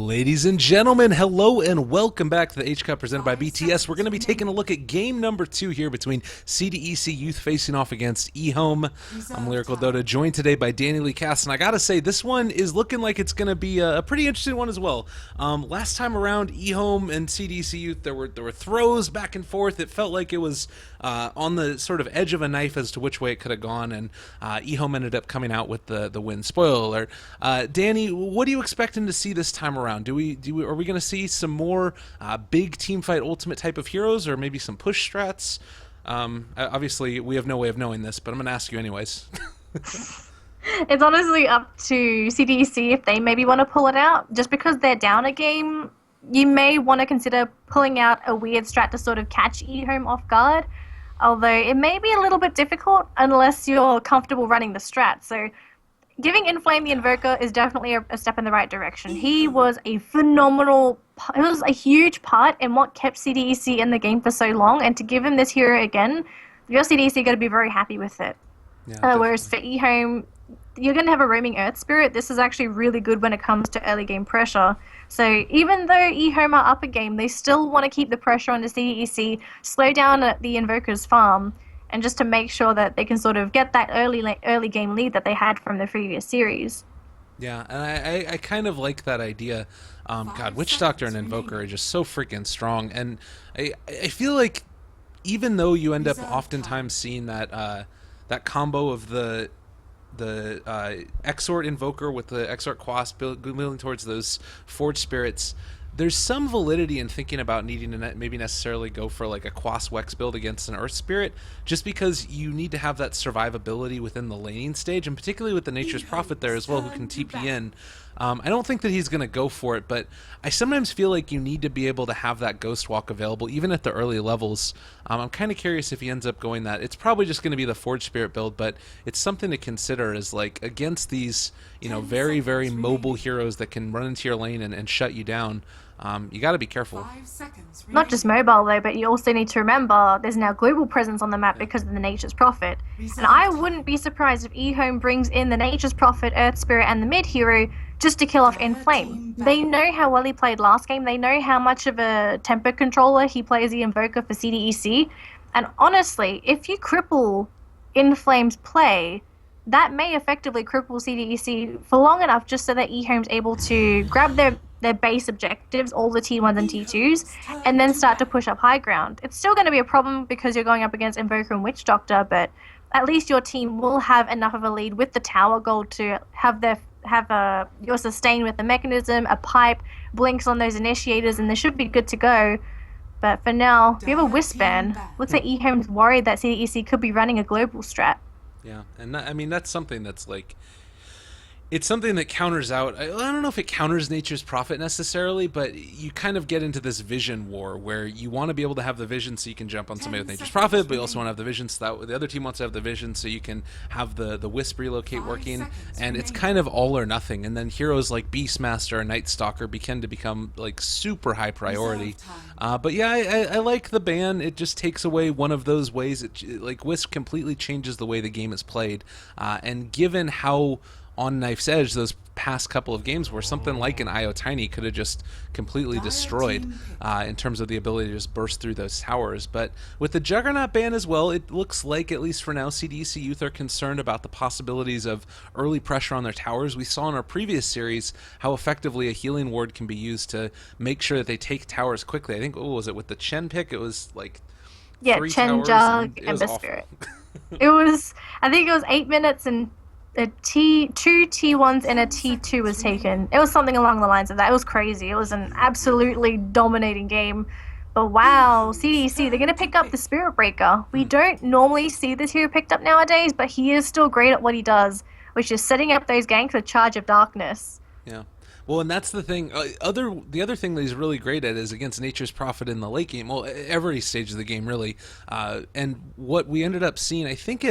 Ladies and gentlemen, hello and welcome back to the H Cup presented by BTS. We're going to be taking a look at game number 2 here between CDEC.Y facing off against EHOME. I'm Lyrical Dota, joined today by Danelie Cass, and I gotta say, this one is looking like it's going to be a pretty interesting one as well. Last time around, EHOME and CDEC.Y, there were throws back and forth. It felt like it was on the sort of edge of a knife as to which way it could have gone, and EHOME ended up coming out with the win. Spoiler alert. Danny, what are you expecting to see this time around? Are we going to see some more big team fight ultimate type of heroes, or maybe some push strats? Obviously, we have no way of knowing this, but I'm going to ask you anyways. It's honestly up to CDEC if they maybe want to pull it out. Just because they're down a game, you may want to consider pulling out a weird strat to sort of catch EHOME off guard. Although it may be a little bit difficult unless you're comfortable running the strat. So giving Inflame the Invoker is definitely a step in the right direction. He was a phenomenal, it was a huge part in what kept CDEC in the game for so long, and to give him this hero again, your CDEC going to be very happy with it. Yeah, whereas for EHOME, you're going to have a roaming Earth Spirit. This is actually really good when it comes to early game pressure. So even though EHOME are up a game, they still want to keep the pressure on the CDEC, slow down the Invoker's farm, and just to make sure that they can sort of get that early game lead that they had from the previous series. Yeah, and I kind of like that idea. God, Witch Doctor and Invoker are just so freaking strong, and I feel like even though you end up oftentimes seeing that that combo of the Exort Invoker with the Exort Quast building towards those Forge Spirits, there's some validity in thinking about needing to maybe necessarily go for like a Quas Wex build against an Earth Spirit, just because you need to have that survivability within the laning stage, and particularly with the Nature's Prophet there as well, who can TP in. I don't think that he's going to go for it, but I sometimes feel like you need to be able to have that Ghost Walk available, even at the early levels. I'm kind of curious if he ends up going that. It's probably just going to be the Forge Spirit build, but it's something to consider as like against these, you know, very, very mobile heroes that can run into your lane and shut you down. You got to be careful. Not just mobile though, but you also need to remember there's now global presence on the map because of the Nature's Prophet. And I wouldn't be surprised if EHOME brings in the Nature's Prophet, Earth Spirit, and the mid hero just to kill off Inflame. They know how well he played last game. They know how much of a tempo controller he plays the Invoker for CDEC. And honestly, if you cripple Inflame's play, that may effectively cripple CDEC for long enough just so that EHOME's able to grab their base objectives, all the T1s and T2s, and then start to push up high ground. It's still going to be a problem because you're going up against Invoker and Witch Doctor, but at least your team will have enough of a lead with the tower gold to have your sustain with the mechanism, a pipe, blinks on those initiators, and they should be good to go. But for now, if you have a Wisp ban, looks like EHOME's worried that CDEC could be running a global strat. Yeah, and I mean, that's something that's like, it's something that counters out, I don't know if it counters Nature's Prophet necessarily, but you kind of get into this vision war where you want to be able to have the vision so you can jump on somebody with Nature's Prophet, but you also want to have the vision so that the other team wants to have the vision so you can have the Wisp relocate working, and it's kind of all or nothing. And then heroes like Beastmaster and Night Stalker begin to become like super high priority. But yeah, I like the ban. It just takes away one of those ways. Like Wisp completely changes the way the game is played, and given how on knife's edge those past couple of games where something like an IO Tiny could have just completely destroyed in terms of the ability to just burst through those towers. But with the Juggernaut ban as well, it looks like, at least for now, CDEC.Y are concerned about the possibilities of early pressure on their towers. We saw in our previous series how effectively a healing ward can be used to make sure that they take towers quickly. I think, what was it, with the Chen pick, it was like Chen Jug, Ember Spirit. It was, I think it was 8 minutes and two T1s and a T2 was taken. It was something along the lines of that. It was crazy. It was an absolutely dominating game. But wow, CDEC, they're going to pick up the Spirit Breaker. We don't normally see this hero picked up nowadays, but he is still great at what he does, which is setting up those ganks with Charge of Darkness. Yeah. Well, and that's the thing. The other thing that he's really great at is against Nature's Prophet in the late game. Well, every stage of the game, really. And what we ended up seeing, I think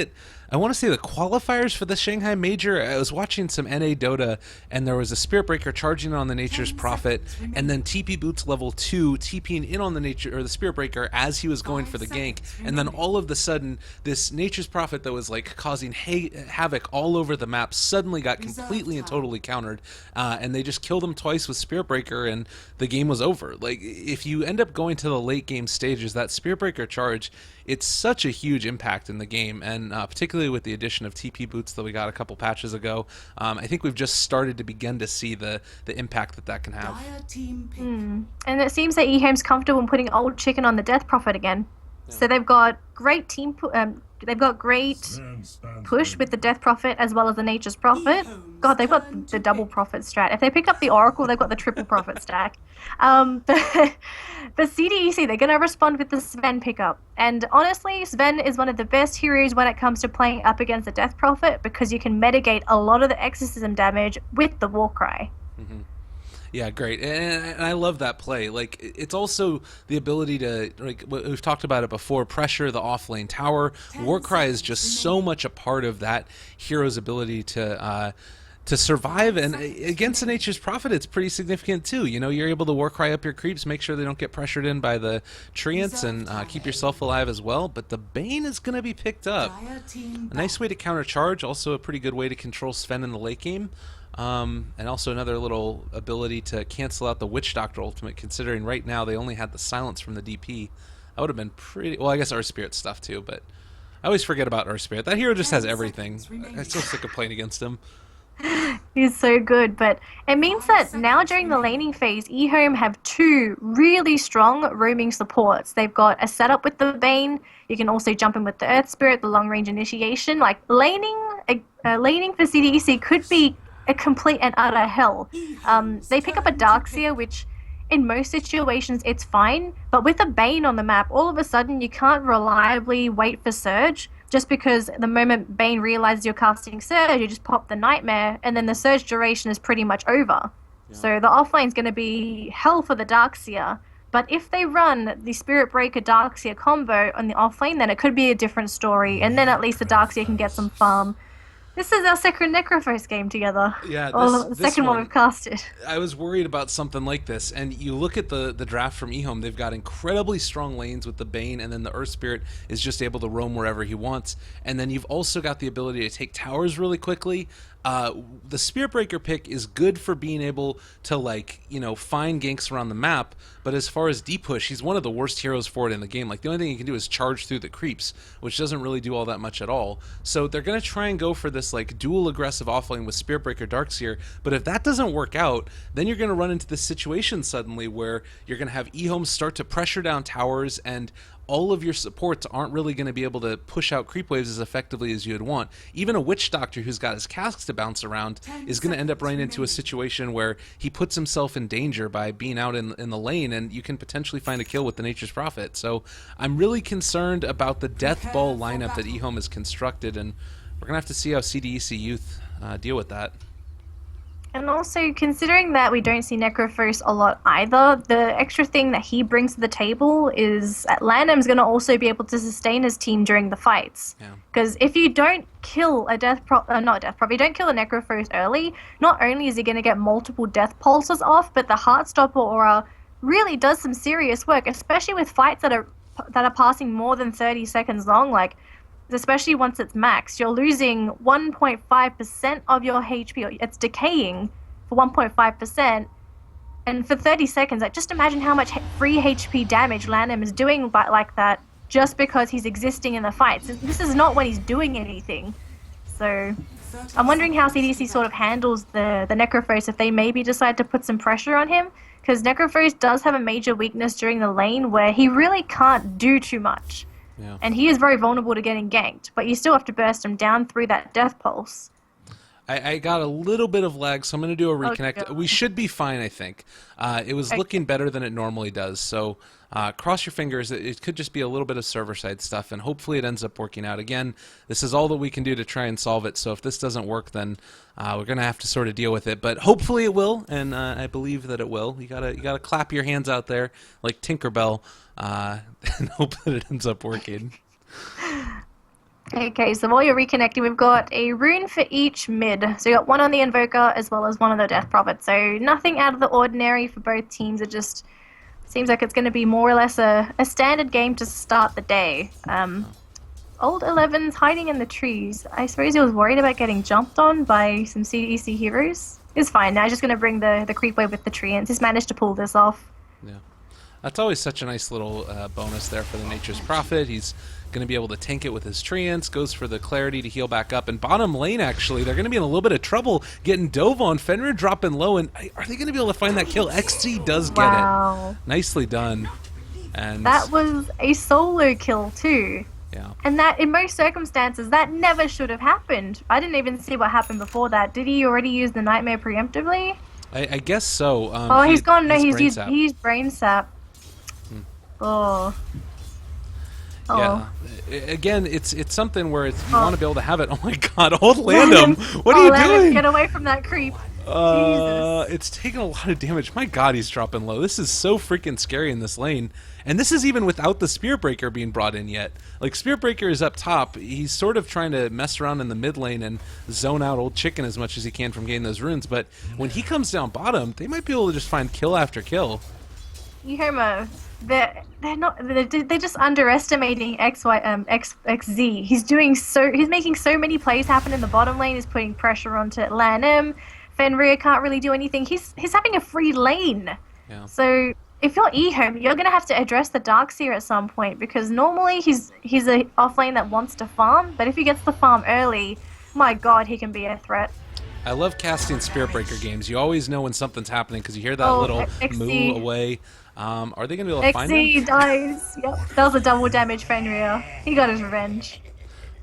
I want to say the qualifiers for the Shanghai Major. I was watching some NA Dota, and there was a Spirit Breaker charging on the Nature's Prophet, and then TP Boots level 2 TPing in on the Nature or the Spirit Breaker as he was going for the gank, and then all of the sudden, this Nature's Prophet that was like causing havoc all over the map suddenly got completely and totally countered, and they just killed him twice with Spirit Breaker, and the game was over. Like, if you end up going to the late game stages, that Spirit Breaker charge, it's such a huge impact in the game, and particularly with the addition of TP Boots that we got a couple patches ago, I think we've just started to begin to see the impact that can have. And it seems that EHOME's comfortable in putting Old Chicken on the Death Prophet again. Yeah. So they've got great they've got great push with the Death Prophet as well as the Nature's Prophet. God, they've got the double Prophet strat. If they pick up the Oracle, they've got the triple Prophet stack. But CDEC, they're going to respond with the Sven pickup. And honestly, Sven is one of the best heroes when it comes to playing up against the Death Prophet because you can mitigate a lot of the exorcism damage with the Warcry. Mm-hmm. Yeah, great, and I love that play. Like, it's also the ability to, like, we've talked about it before, pressure the off-lane tower. Warcry is just so much a part of that hero's ability to survive, and against the Nature's Prophet, it's pretty significant too. You know, you're able to Warcry up your creeps, make sure they don't get pressured in by the treants, and keep yourself alive as well. But the Bane is going to be picked up. A nice way to counter charge, also a pretty good way to control Sven in the late game. And also another little ability to cancel out the Witch Doctor ultimate, considering right now they only had the silence from the DP. That would have been pretty... Well, I guess Earth Spirit stuff too, but I always forget about Earth Spirit. That hero just has everything. I'm so sick of playing against him. He's so good, but it means that now during the laning phase, EHOME have two really strong roaming supports. They've got a setup with the Bane. You can also jump in with the Earth Spirit, the long range initiation. Like, laning for CDEC could be a complete and utter hell. They pick up a Darkseer, which in most situations it's fine, but with a Bane on the map, all of a sudden you can't reliably wait for Surge, just because the moment Bane realizes you're casting Surge, you just pop the Nightmare, and then the Surge duration is pretty much over. Yeah. So the offlane's going to be hell for the Darkseer, but if they run the Spirit Breaker Darkseer combo on the offlane, then it could be a different story, and then at least the Darkseer can get some farm. This is our second Necrophos game together. Yeah, the second one we've casted. I was worried about something like this, and you look at the draft from EHOME, they've got incredibly strong lanes with the Bane, and then the Earth Spirit is just able to roam wherever he wants. And then you've also got the ability to take towers really quickly. The Spirit Breaker pick is good for being able to, like, you know, find ganks around the map, but as far as deep push, he's one of the worst heroes for it in the game. Like, the only thing he can do is charge through the creeps, which doesn't really do all that much at all. So they're going to try and go for this, like, dual aggressive offlane with Spirit Breaker Darkseer, but if that doesn't work out, then you're going to run into this situation suddenly where you're going to have EHOME start to pressure down towers, and all of your supports aren't really going to be able to push out creep waves as effectively as you'd want. Even a Witch Doctor who's got his casks to bounce around is going to end up running into a situation where he puts himself in danger by being out in the lane, and you can potentially find a kill with the Nature's Prophet. So I'm really concerned about the Death Ball lineup that EHOME has constructed, and we're going to have to see how CDEC.Y deal with that. And also, considering that we don't see Necrophos a lot either, the extra thing that he brings to the table is that Lanham's going to also be able to sustain his team during the fights. Because if you don't kill a you don't kill a Necrophos early, not only is he going to get multiple death pulses off, but the Heartstopper aura really does some serious work, especially with fights that are passing more than 30 seconds long. Like, especially once it's maxed, you're losing 1.5% of your HP. It's decaying for 1.5%. And for 30 seconds, like, just imagine how much free HP damage Lanham is doing like that just because he's existing in the fights. This is not when he's doing anything. So I'm wondering how CDC sort of handles the Necrophos if they maybe decide to put some pressure on him. Because Necrophos does have a major weakness during the lane where he really can't do too much. Yeah. And he is very vulnerable to getting ganked, but you still have to burst him down through that death pulse. I got a little bit of lag, so I'm going to do a reconnect. We should be fine, I think. It was looking better than it normally does, so cross your fingers. It could just be a little bit of server-side stuff, and hopefully it ends up working out. Again, this is all that we can do to try and solve it, so if this doesn't work, then we're going to have to sort of deal with it. But hopefully it will, and I believe that it will. You gotta clap your hands out there like Tinkerbell and hope that it ends up working. Okay, so while you're reconnecting, we've got a rune for each mid. So you got one on the Invoker as well as one on the Death Prophet. So nothing out of the ordinary for both teams. It just seems like it's going to be more or less a standard game to start the day. Old 11's hiding in the trees. I suppose he was worried about getting jumped on by some CDEC heroes. It's fine. Now he's just going to bring the creep wave with the treants. He's managed to pull this off. Yeah. That's always such a nice little bonus there for the Nature's Prophet. He's going to be able to tank it with his treants, goes for the clarity to heal back up. And bottom lane, actually, they're going to be in a little bit of trouble getting dove on. Fenrir dropping low, and are they going to be able to find that kill? XZ does get it. Nicely done. And that was a solo kill, too. Yeah. And that, in most circumstances, that never should have happened. I didn't even see what happened before that. Did he already use the Nightmare preemptively? I guess so. He's gone. No, he's used Brain Sap. Oh. Yeah. Again, it's something where you want to be able to have it. Oh my God, old Landum! What are you doing? Get away from that creep. Jesus. It's taking a lot of damage. My God, he's dropping low. This is so freaking scary in this lane. And this is even without the Spear Breaker being brought in yet. Like, Spear Breaker is up top. He's sort of trying to mess around in the mid lane and zone out old Chicken as much as he can from getting those runes. But when he comes down bottom, they might be able to just find kill after kill. EHOME, they're just underestimating XZ. He's making so many plays happen in the bottom lane. He's putting pressure onto LANM. Fenrir can't really do anything. He's having a free lane. Yeah. So if you're EHOME, you're gonna have to address the Darkseer at some point, because normally he's a off lane that wants to farm, but if he gets the farm early, my God, he can be a threat. I love casting Spirit Breaker games. You always know when something's happening because you hear that little moo away. Are they going to be able to find him? XZ dies. Yep, that was a double damage Fenrir. He got his revenge.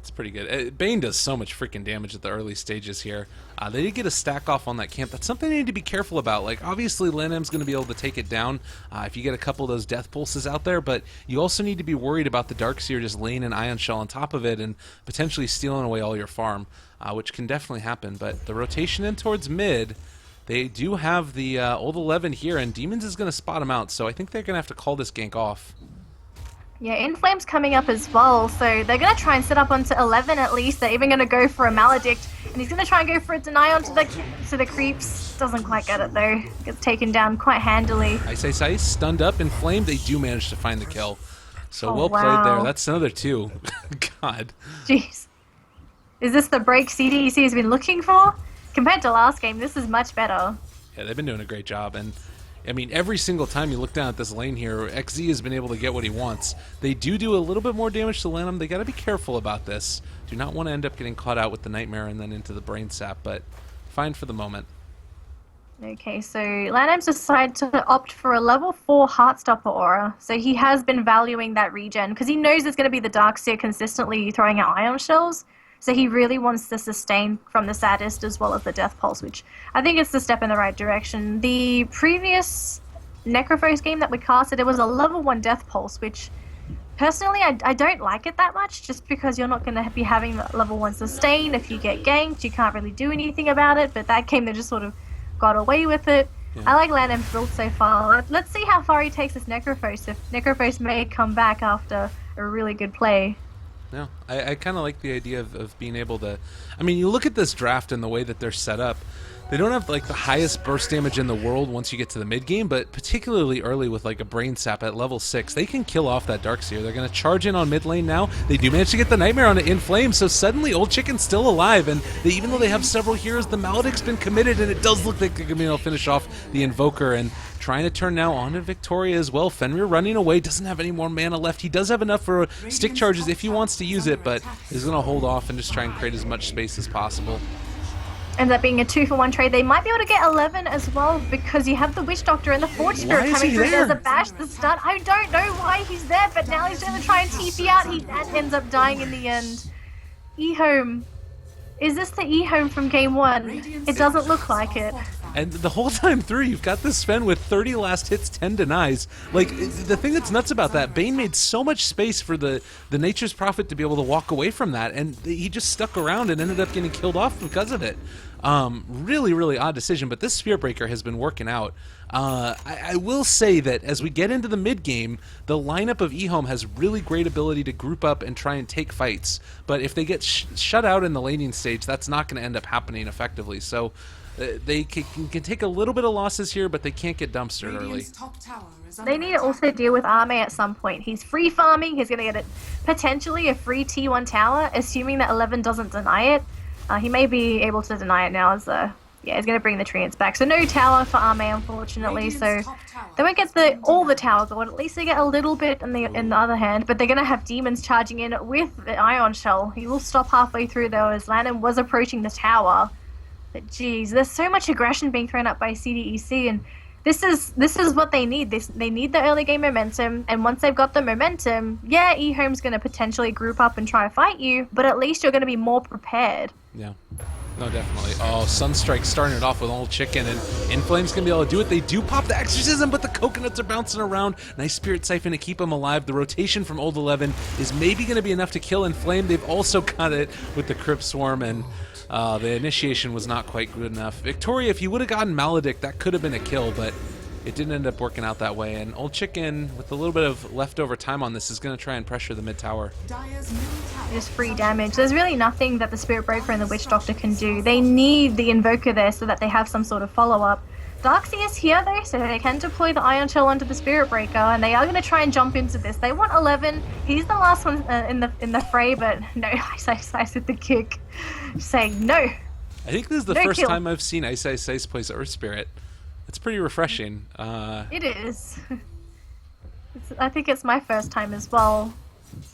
It's pretty good. Bane does so much freaking damage at the early stages here. They did get a stack off on that camp. That's something they need to be careful about. Like, obviously, LANM's going to be able to take it down if you get a couple of those death pulses out there, but you also need to be worried about the Darkseer just laying an Ion Shell on top of it and potentially stealing away all your farm, which can definitely happen. But the rotation in towards mid, they do have the old 11 here, and Demons is going to spot him out, so I think they're going to have to call this gank off. Yeah, Inflame's coming up as well, so they're going to try and set up onto 11 at least. They're even going to go for a Maledict, and he's going to try and go for a Deny onto the creeps. Doesn't quite get it though. Gets taken down quite handily. Ice, stunned up, Inflamed. They do manage to find the kill. So well played there. That's another 2. God. Jeez. Is this the break CDEC has been looking for? Compared to last game, this is much better. Yeah, they've been doing a great job, and I mean, every single time you look down at this lane here, XZ has been able to get what he wants. They do a little bit more damage to LANM. They got to be careful about this. Do not want to end up getting caught out with the Nightmare and then into the Brain Sap, but fine for the moment. Okay, so LANM's decided to opt for a level 4 Heartstopper aura. So he has been valuing that regen because he knows it's going to be the Darkseer consistently throwing out Ion Shells. So he really wants to sustain from the Sadist as well as the Death Pulse, which I think it's the step in the right direction. The previous Necrophos game that we casted, it was a level 1 Death Pulse, which personally I don't like it that much, just because you're not going to be having level 1 sustain. If you get ganked, you can't really do anything about it, but that game they just sort of got away with it. Yeah. I like LANM's build so far. Let's see how far he takes this Necrophos, if Necrophos may come back after a really good play. No, I kind of like the idea of being able to... I mean, you look at this draft and the way that they're set up. They don't have like the highest burst damage in the world once you get to the mid game, but particularly early with like a Brain Sap at level 6, they can kill off that Darkseer. They're going to charge in on mid lane now. They do manage to get the Nightmare on it in flame, so suddenly Old Chicken's still alive, and even though they have several heroes, the Maledict's been committed, and it does look like they're going to be able to finish off the Invoker, and trying to turn now on to Victoria as well. Fenrir running away, doesn't have any more mana left. He does have enough for stick charges if he wants to use it, but he's going to hold off and just try and create as much space as possible. Ends up being a 2-for-1 trade. They might be able to get 11 as well, because you have the Witch Doctor and the Forge Spirit coming through. There's a bash at the start. I don't know why he's there, but now he's going to try and TP out. He ends up dying in the end. EHOME. Is this the EHOME from game 1? It doesn't look like it. And the whole time through, you've got this Sven with 30 last hits, 10 denies. Like, the thing that's nuts about that, Bane made so much space for the Nature's Prophet to be able to walk away from that, and he just stuck around and ended up getting killed off because of it. Really, really odd decision, but this Spirit Breaker has been working out. I will say that as we get into the mid-game, the lineup of EHOME has really great ability to group up and try and take fights, but if they get shut out in the laning stage, that's not going to end up happening effectively. So they can take a little bit of losses here, but they can't get dumpstered early. They need to also deal with Arme at some point. He's free farming. He's going to get potentially a free T1 tower, assuming that 11 doesn't deny it. He may be able to deny it now as yeah, he's going to bring the treants back. So no tower for Arme, unfortunately. So they won't get all the tower gold. At least they get a little bit in the other hand. But they're going to have demons charging in with the Ion Shell. He will stop halfway through though, as Lanham was approaching the tower. But geez, there's so much aggression being thrown up by CDEC, and this is what they need. They need the early game momentum, and once they've got the momentum, yeah, EHOME's going to potentially group up and try to fight you, but at least you're going to be more prepared. Yeah. No, definitely. Oh, Sunstrike starting it off with Old Chicken, and Inflame's going to be able to do it. They do pop the Exorcism, but the coconuts are bouncing around. Nice Spirit Siphon to keep them alive. The rotation from Old 11 is maybe going to be enough to kill Inflame. They've also got it with the Crypt Swarm, and the initiation was not quite good enough. Victoria, if you would have gotten Maledict, that could have been a kill, but it didn't end up working out that way. And Old Chicken, with a little bit of leftover time on this, is going to try and pressure the mid tower. Just free damage. There's really nothing that the Spirit Breaker and the Witch Doctor can do. They need the Invoker there so that they have some sort of follow-up. Darkseer is here though, so they can deploy the Ion Shell onto the Spirit Breaker, and they are going to try and jump into this. They want 11. He's the last one in the fray, but no, Ice with the kick, saying no. I think this is the first time I've seen Ice plays Earth Spirit. It's pretty refreshing. It is. I think it's my first time as well.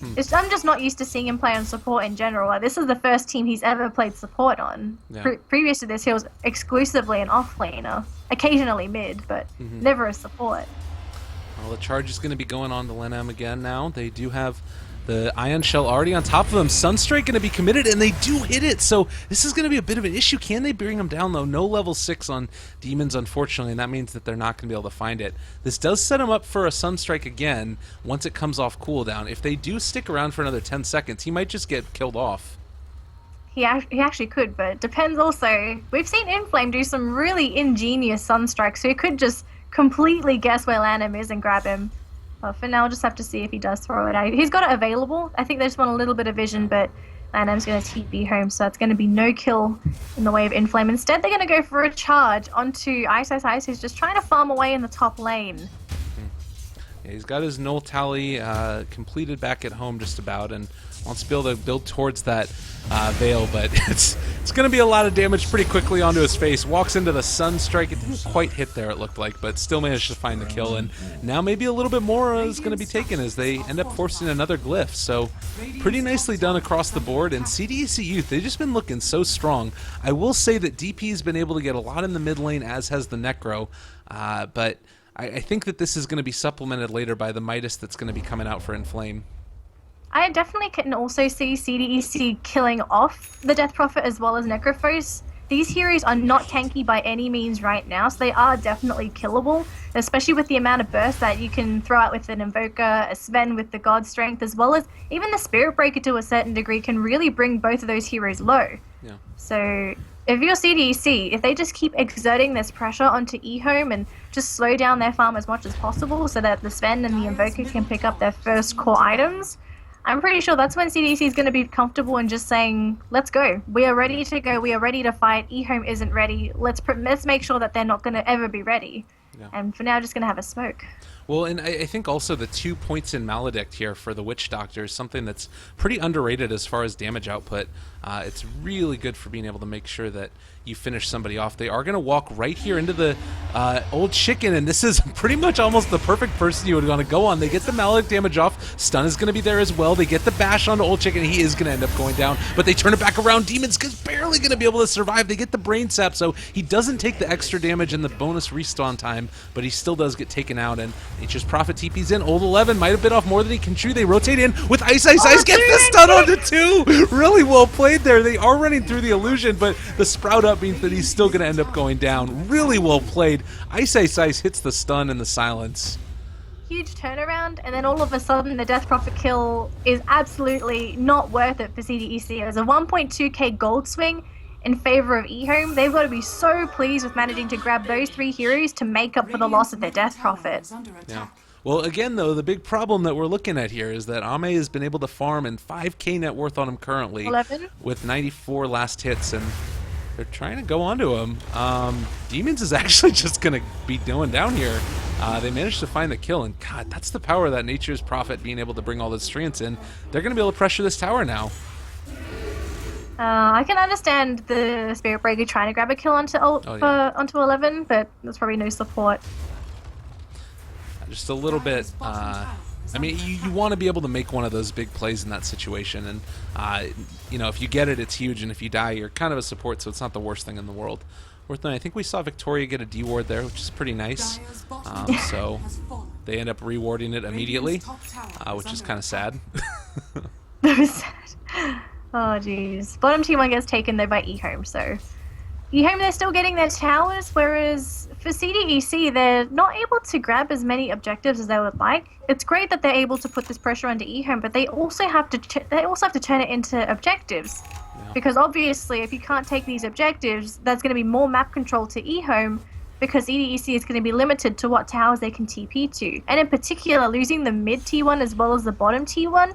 I'm just not used to seeing him play on support in general. Like, this is the first team he's ever played support on. Yeah. Previous to this, he was exclusively an off-laner. Occasionally mid, but never a support. Well, the charge is going to be going on to Lenham again now. They do have the Ion Shell already on top of them. Sunstrike going to be committed, and they do hit it. So this is going to be a bit of an issue. Can they bring them down, though? No level 6 on Demons, unfortunately, and that means that they're not going to be able to find it. This does set them up for a Sunstrike again once it comes off cooldown. If they do stick around for another 10 seconds, he might just get killed off. He actually could, but it depends also. We've seen Inflame do some really ingenious Sunstrikes, so he could just completely guess where Lanham is and grab him. Well, for now, we'll just have to see if he does throw it out. He's got it available. I think they just want a little bit of vision, but Lanham's going to TP home, so it's going to be no kill in the way of Inflame. Instead, they're going to go for a charge onto Ice, who's just trying to farm away in the top lane. Yeah, he's got his null tally completed back at home just about, and wants to be able to build towards that Veil, but it's going to be a lot of damage pretty quickly onto his face. Walks into the Sunstrike. It didn't quite hit there, it looked like, but still managed to find the kill, and now maybe a little bit more is going to be taken as they end up forcing another glyph. So pretty nicely done across the board, and CDEC.Y, they've just been looking so strong. I will say that DP's been able to get a lot in the mid lane, as has the Necro, but I think that this is going to be supplemented later by the Midas that's going to be coming out for Inflame. I definitely can also see CDEC killing off the Death Prophet as well as Necrophos. These heroes are not tanky by any means right now, so they are definitely killable, especially with the amount of burst that you can throw out with an Invoker, a Sven with the God Strength, as well as even the Spirit Breaker to a certain degree can really bring both of those heroes low. Yeah. So if you're CDEC, if they just keep exerting this pressure onto EHOME and just slow down their farm as much as possible so that the Sven and the Invoker can pick up their first core items, I'm pretty sure that's when CDC is going to be comfortable in just saying, let's go. We are ready to go. We are ready to fight. EHOME isn't ready. Let's make sure that they're not going to ever be ready. Yeah. And for now, just going to have a smoke. Well, and I think also the 2 points in Maledict here for the Witch Doctor is something that's pretty underrated as far as damage output. It's really good for being able to make sure that you finish somebody off. They are going to walk right here into the Old Chicken, and this is pretty much almost the perfect person you would want to go on. They get the Maledict damage off. Stun is going to be there as well. They get the bash onto Old Chicken. He is going to end up going down, but they turn it back around. Demons is barely going to be able to survive. They get the Brain Sap, so he doesn't take the extra damage and the bonus respawn time, but he still does get taken out, and Nature's Prophet TP's in. Old 11 might have bit off more than he can chew. They rotate in with Ice. Gets the stun onto 2. Really well played there. They are running through the illusion, but the sprout up means that he's still going to end up going down. Really well played. Ice hits the stun and the silence. Huge turnaround, and then all of a sudden the Death Prophet kill is absolutely not worth it for CDEC. There's a 1.2k gold swing in favor of EHOME. They've got to be so pleased with managing to grab those 3 heroes to make up for the loss of their Death Prophet. Yeah. Well, again, though, the big problem that we're looking at here is that Ame has been able to farm and 5k net worth on him currently 11 with 94 last hits, and they're trying to go onto him. Demons is actually just going to be going down here. They managed to find the kill, and God, that's the power of that Nature's Prophet being able to bring all those treants in. They're going to be able to pressure this tower now. I can understand the Spirit Breaker trying to grab a kill onto onto 11, but there's probably no support. Just a little bit. I mean, you want to be able to make one of those big plays in that situation, and you know, if you get it, it's huge, and if you die, you're kind of a support, so it's not the worst thing in the world. Worth noting, I think we saw Victoria get a D-ward there, which is pretty nice. So they end up rewarding it immediately, which is kind of sad. That was sad. Oh jeez. Bottom T1 gets taken though by EHOME, so EHOME, they're still getting their towers, whereas for CDEC, they're not able to grab as many objectives as they would like. It's great that they're able to put this pressure onto EHOME, but they also have to turn it into objectives. Yeah. Because obviously, if you can't take these objectives, there's going to be more map control to EHOME, because CDEC is going to be limited to what towers they can TP to. And in particular, losing the mid T1 as well as the bottom T1,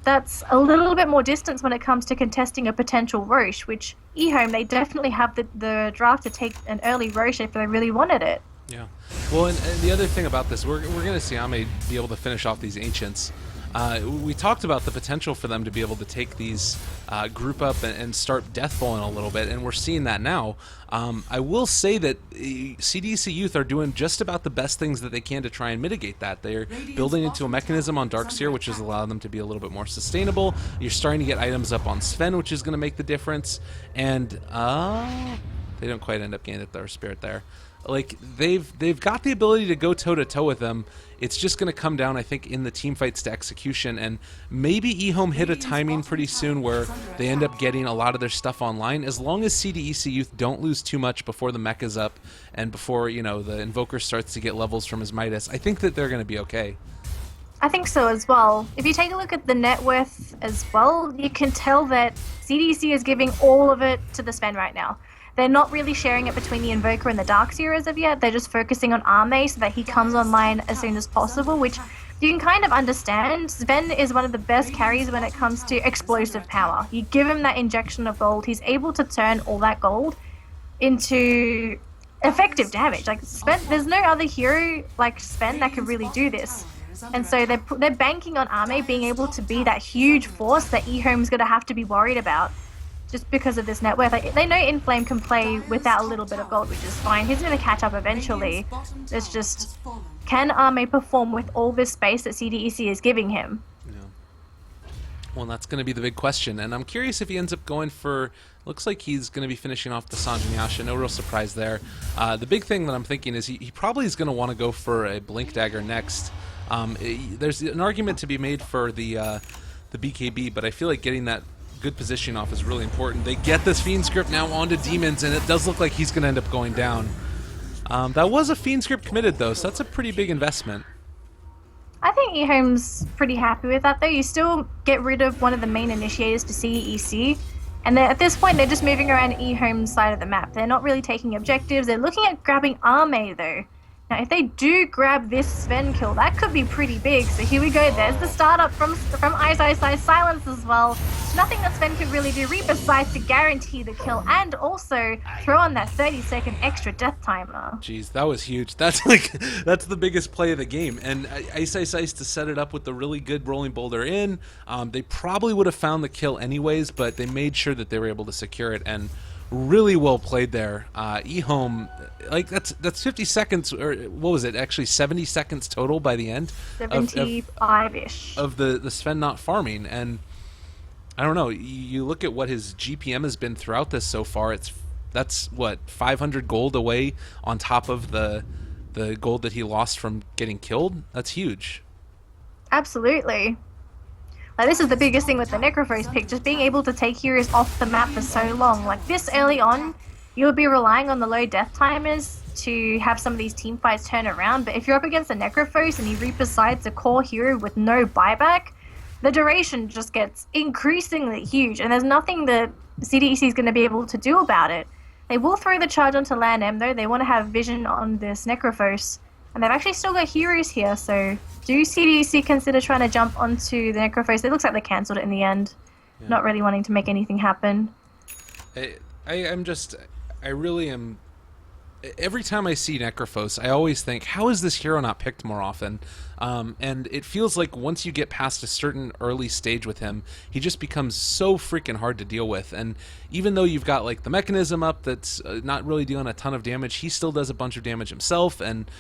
that's a little bit more distance when it comes to contesting a potential Roche, which EHOME, they definitely have the draft to take an early Roche if they really wanted it. Yeah. Well, and the other thing about this, we're going to see Ame be able to finish off these Ancients. We talked about the potential for them to be able to take these group up and start deathballing a little bit, and we're seeing that now. I will say that CDEC.Y are doing just about the best things that they can to try and mitigate that. They're building into a mechanism on Darkseer, which is allowing them to be a little bit more sustainable. You're starting to get items up on Sven, which is going to make the difference. And they don't quite end up getting their spirit there. Like, they've got the ability to go toe-to-toe with them. It's just going to come down, I think, in the team fights to execution, and maybe EHOME hit a timing pretty soon where they end up getting a lot of their stuff online. As long as CDEC.Y don't lose too much before the mech is up and before, you know, the Invoker starts to get levels from his Midas, I think that they're going to be okay. I think so as well. If you take a look at the net worth as well, you can tell that CDEC is giving all of it to the Sven right now. They're not really sharing it between the Invoker and the Darkseer as of yet. They're just focusing on Ame so that he comes online as soon as possible, which you can kind of understand. Sven is one of the best carries when it comes to explosive power. You give him that injection of gold, he's able to turn all that gold into effective damage. Like Sven, there's no other hero like Sven that could really do this. And so they're banking on Ame being able to be that huge force that EHOME's going to have to be worried about. Just because of this net worth. Like, they know Inflame can play without a little bit of gold, which is fine. He's going to catch up eventually. It's just, can Ame perform with all this space that CDEC is giving him? Yeah. Well, that's going to be the big question, and I'm curious if he ends up going for... Looks like he's going to be finishing off the Sanjanyasha. No real surprise there. The big thing that I'm thinking is he probably is going to want to go for a Blink Dagger next. There's an argument to be made for the BKB, but I feel like getting that good position off is really important. They get this Fiend script now onto Demons, and it does look like he's going to end up going down. That was a Fiend script committed, though, so that's a pretty big investment. I think EHOME's pretty happy with that, though. You still get rid of one of the main initiators to CDEC, and at this point, they're just moving around EHOME's side of the map. They're not really taking objectives. They're looking at grabbing Ame, though. Now, if they do grab this Sven kill, that could be pretty big. So here we go. There's the startup from Ice Silence as well. Nothing that Sven could really do besides to guarantee the kill and also throw on that 30-second extra death timer. Jeez, that was huge. That's the biggest play of the game. And Ice to set it up with the really good rolling boulder in. They probably would have found the kill anyways, but they made sure that they were able to secure it, and really well played there. EHOME, like that's 50 seconds, or what was it? Actually 70 seconds total by the end. 75-ish. Of the Sven not farming, and I don't know. You look at what his GPM has been throughout this so far. That's what 500 gold away on top of the the gold that he lost from getting killed, that's huge. Absolutely. Like, this is the biggest thing with the Necrophos pick, just being able to take heroes off the map for so long. Like, this early on, you'll be relying on the low death timers to have some of these team fights turn around, but if you're up against a Necrophos and he Reaper-sides a core hero with no buyback, the duration just gets increasingly huge, and there's nothing that CDEC is going to be able to do about it. They will throw the charge onto Land M, though. They want to have vision on this Necrophos, and they've actually still got heroes here, so do CDEC consider trying to jump onto the Necrophos? It looks like they cancelled it in the end, not really wanting to make anything happen. I really am. Every time I see Necrophos, I always think, how is this hero not picked more often? And it feels like once you get past a certain early stage with him, he just becomes so freaking hard to deal with. And even though you've got like the mechanism up that's not really doing a ton of damage, he still does a bunch of damage himself. And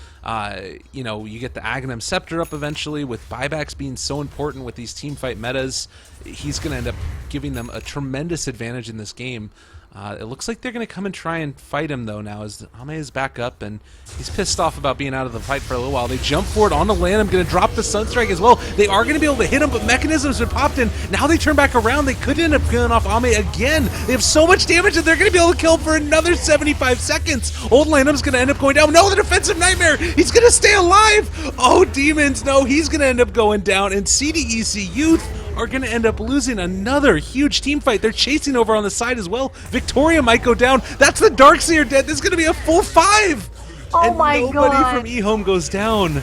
you know, you get the Aghanim Scepter up eventually. With buybacks being so important with these team fight metas, he's going to end up giving them a tremendous advantage in this game. It looks like they're going to come and try and fight him, though, now as Ame is back up, and he's pissed off about being out of the fight for a little while. They jump forward onto Land. I'm going to drop the Sunstrike as well. They are going to be able to hit him, but mechanisms have popped in. Now they turn back around. They could end up killing off Ame again. They have so much damage that they're going to be able to kill for another 75 seconds. Old Lanham's going to end up going down. No, the Defensive Nightmare. He's going to stay alive. Oh, Demons. No, he's going to end up going down, and CDEC.Y are going to end up losing another huge team fight. They're chasing over on the side as well. Victoria might go down. That's the Darkseer dead. This is going to be a full 5. Oh and my nobody god. from EHOME goes down.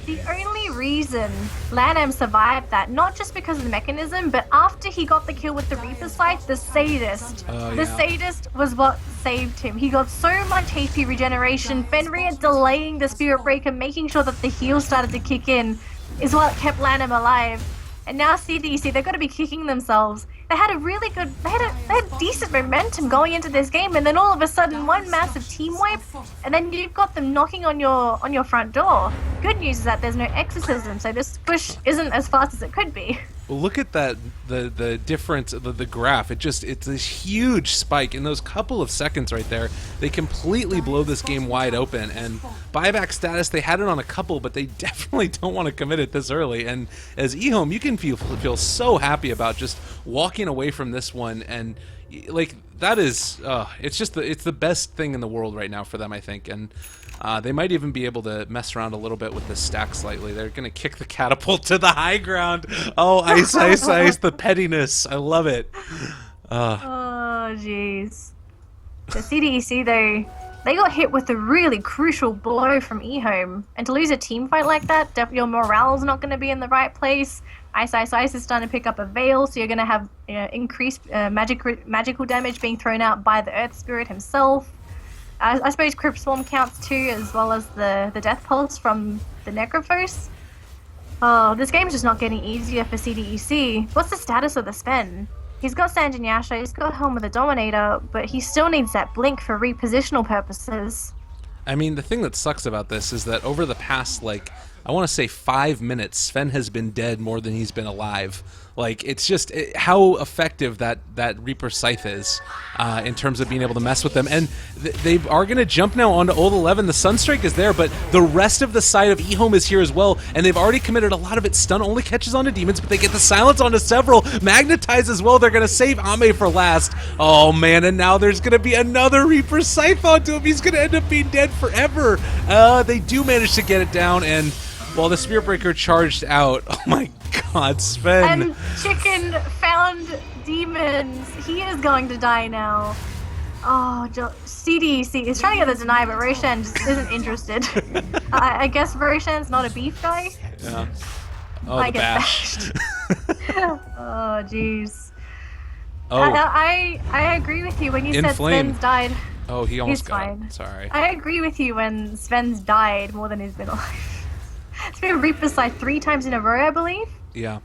The only reason Lanham survived that, not just because of the mechanism, but after he got the kill with the Reaper sight, the Sadist. Sadist was what saved him. He got so much HP regeneration. Fenrir delaying the Spirit Breaker, making sure that the heal started to kick in, is what kept Lanham alive. And now CDEC, they've got to be kicking themselves. They had a really good, they had decent momentum going into this game, and then all of a sudden, one massive team wipe, and then you've got them knocking on your front door. Good news is that there's no exorcism, so this push isn't as fast as it could be. Well, look at that, the difference, the graph. It's this huge spike in those couple of seconds right there. They completely blow this game wide open, and buyback status, they had it on a couple, but they definitely don't want to commit it this early. And as EHOME, you can feel so happy about just walking away from this one, and like that is, it's the best thing in the world right now for them, I think. And they might even be able to mess around a little bit with the stack slightly. They're going to kick the catapult to the high ground. Oh, ice, ice, ice, the pettiness. I love it. Oh, jeez. The CDEC, though, they got hit with a really crucial blow from EHOME. And to lose a team fight like that, your morale's not going to be in the right place. Ice, ice, ice is starting to pick up a veil, so you're going to have increased magical damage being thrown out by the Earth Spirit himself. I suppose Crypt Swarm counts too, as well as the Death Pulse from the Necrophos. Oh, this game's just not getting easier for CDEC. What's the status of the Sven? He's got Sanjin Yasha, he's got Helm of the Dominator, but he still needs that blink for repositional purposes. I mean, the thing that sucks about this is that over the past, like, I want to say 5 minutes, Sven has been dead more than he's been alive. Like, it's just how effective that Reaper Scythe is in terms of being able to mess with them. And they are going to jump now onto Old 11. The Sunstrike is there, but the rest of the side of EHOME is here as well. And they've already committed a lot of it. Stun only catches onto Demons, but they get the silence onto several. Magnetize as well. They're going to save Ame for last. Oh, man, and now there's going to be another Reaper Scythe onto him. He's going to end up being dead forever. They do manage to get it down, and while the Spirit Breaker charged out, oh my god, Sven. And Chicken found Demons. He is going to die now. Oh, CDEC is trying to get the deny, but Roshan just isn't interested. I guess Roshan's not a beef guy. Yeah. Oh, I the get bash. Oh, jeez. Oh. I agree with you when you said Sven's died. Oh, he almost He's got fine. it. Sorry. I agree with you when Sven's died more than he's been alive. It's been Reaper Scythe 3 times in a row, I believe. Yeah.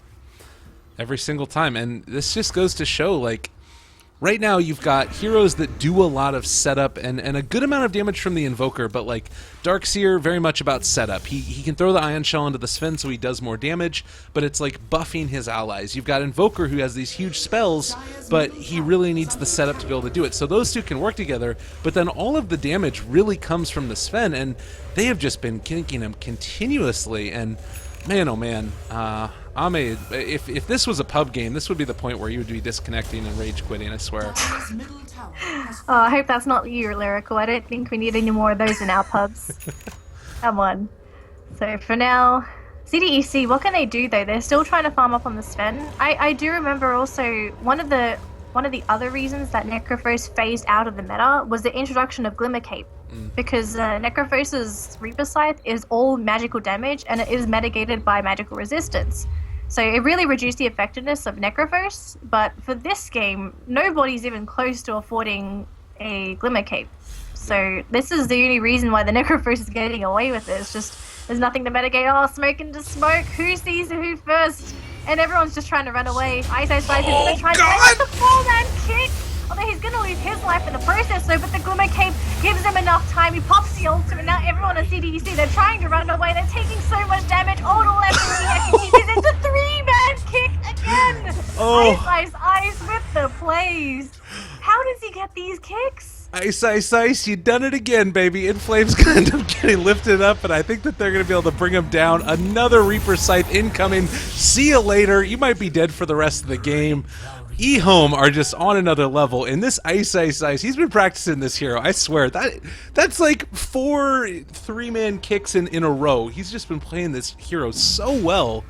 Every single time. And this just goes to show, like, right now you've got heroes that do a lot of setup and a good amount of damage from the Invoker, but like Darkseer, very much about setup. He can throw the Ion Shell into the Sven so he does more damage, but it's like buffing his allies. You've got Invoker who has these huge spells, but he really needs the setup to be able to do it. So those two can work together, but then all of the damage really comes from the Sven, and they have just been kinking him continuously, and man, oh man, Ame, if this was a pub game, this would be the point where you would be disconnecting and rage quitting, I swear. Oh, I hope that's not you, Lyrical. I don't think we need any more of those in our pubs. Come on. So for now, CDEC, what can they do though? They're still trying to farm up on the Sven. I do remember also one of the other reasons that Necrophos phased out of the meta was the introduction of Glimmer Cape. Because Necrophos's Reaper Scythe is all magical damage and it is mitigated by magical resistance. So it really reduced the effectiveness of Necrophos, but for this game, nobody's even close to affording a Glimmer Cape. So this is the only reason why the Necrophos is getting away with it. It's just, there's nothing to mitigate. Oh, smoke into smoke. Who sees who first? And everyone's just trying to run away. Ice is going to try to the full-man kick. Although he's going to lose his life in the process, though, but the Glimmer Cape gives him enough time. He pops the ultimate. Now everyone on CDEC, they're trying to run away. They're taking so much damage. All the left is into three-man kick again. Oh. Ice with the plays. How does he get these kicks? Ice, you done it again, baby. Inflame's gonna end up getting lifted up, and I think that they're gonna be able to bring him down. Another Reaper Scythe incoming. See you later. You might be dead for the rest of the game. EHOME are just on another level, and this Ice, he's been practicing this hero, I swear. That's like 4 3-man kicks in a row. He's just been playing this hero so well.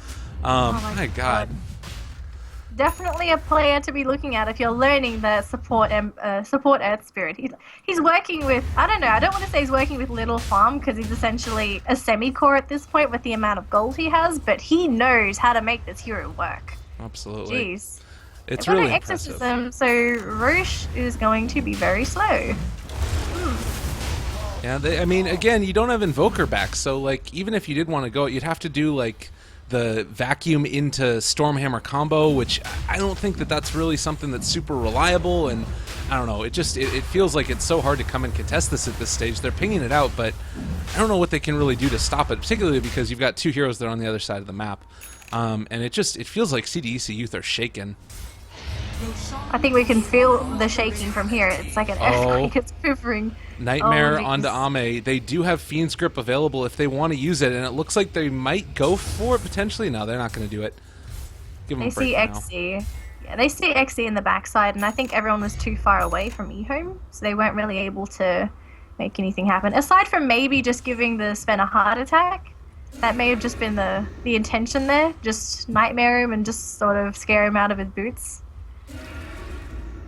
Oh my god. Definitely a player to be looking at if you're learning the support Earth Spirit. He's working with, I don't know, I don't want to say he's working with little farm because he's essentially a semi-core at this point with the amount of gold he has, but he knows how to make this hero work. Absolutely. Jeez. It's really impressive. Exorcism, so Roche is going to be very slow. Yeah, I mean, again, you don't have Invoker back, so like even if you did want to go, you'd have to do like the vacuum into Stormhammer combo, which I don't think that that's really something that's super reliable, and I don't know, it feels like it's so hard to come and contest this at this stage. They're pinging it out, but I don't know what they can really do to stop it, particularly because you've got 2 heroes that are on the other side of the map, and it feels like CDEC.Y are shaken. I think we can feel the shaking from here. It's like an earthquake. It's quivering. Nightmare onto Ame. They do have Fiend's Grip available if they want to use it, and it looks like they might go for it potentially. No, they're not going to do it. Give them a break now. They see XE. Yeah, they see XE in the backside, and I think everyone was too far away from EHOME, so they weren't really able to make anything happen. Aside from maybe just giving the Sven a heart attack, that may have just been the intention there. Just nightmare him and just sort of scare him out of his boots.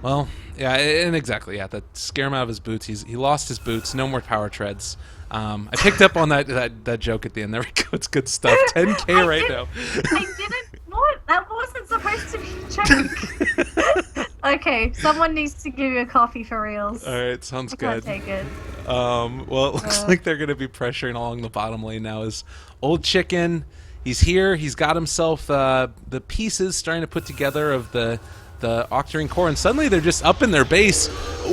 Well, yeah, and exactly, yeah, that scare him out of his boots. He lost his boots. No more power treads. I picked up on that joke at the end. There we go. It's good stuff. 10K right now. I didn't. What? That wasn't supposed to be a joke. Okay, someone needs to give you a coffee for reals. All right, sounds good. I can't take it. Well, it looks like they're going to be pressuring along the bottom lane now. Is Old Chicken? He's here. He's got himself the pieces starting to put together of the Octarine core, and suddenly they're just up in their base.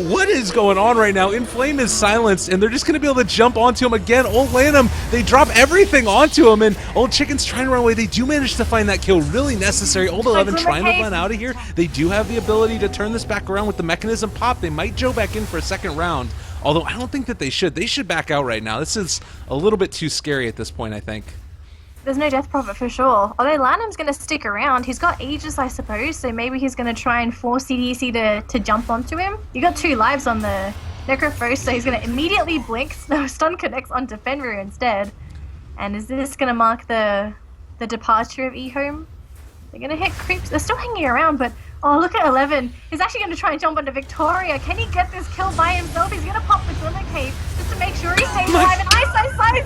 What is going on right now? Inflame is silenced, and they're just going to be able to jump onto him again. Old Lanham, they drop everything onto him, and Old Chicken's trying to run away. They do manage to find that kill, really necessary. Old 11 trying to run out of here. They do have the ability to turn this back around with the mechanism pop. They might Joe back in for a second round, although I don't think that they should. They should back out right now. This is a little bit too scary at this point, I think. There's no death prophet for sure. Although Lanham's going to stick around. He's got Aegis, I suppose, so maybe he's going to try and force CDEC to jump onto him. You got 2 lives on the Necrophos, so he's going to immediately blink. No, stun connects onto Fenrir instead. And is this going to mark the departure of EHOME? They're going to hit creeps. They're still hanging around, but oh, look at 11. He's actually going to try and jump onto Victoria. Can he get this kill by himself? He's going to pop the Glimmer Cape just to make sure he stays alive. And Ice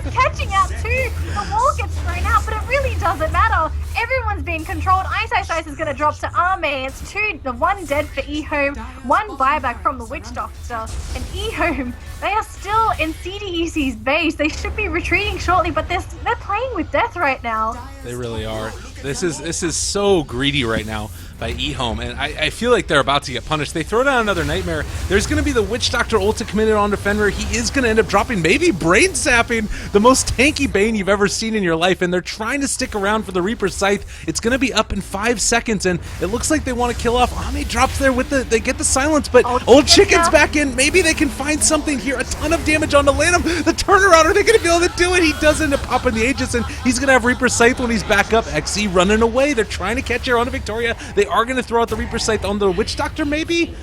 is catching out too. The wall gets thrown out, but it really doesn't matter. Everyone's being controlled. Ice is going to drop to Ame. It's 1 dead for EHOME, 1 buyback from the Witch Doctor. And EHOME, they are still in CDEC's base. They should be retreating shortly, but they're playing with death right now. They really are. This is so greedy right now by EHOME, and I feel like they're about to get punished. They throw down another Nightmare. There's going to be the Witch Doctor ult committed onto Fenrir. He is going to end up dropping, maybe Brain Sapping, the most tanky Bane you've ever seen in your life, and they're trying to stick around for the Reaper's Scythe. It's going to be up in 5 seconds, and it looks like they want to kill off. Ame drops there with they get the silence, but Old Chicken's back in. Maybe they can find something here. A ton of damage onto Lanham. The turnaround, are they going to be able to do it? He does end up popping the Aegis, and he's going to have Reaper's Scythe when he's back up. XE running away. They're trying to catch her onto Victoria. They are going to throw out the Reaper's Scythe on the Witch Doctor, maybe?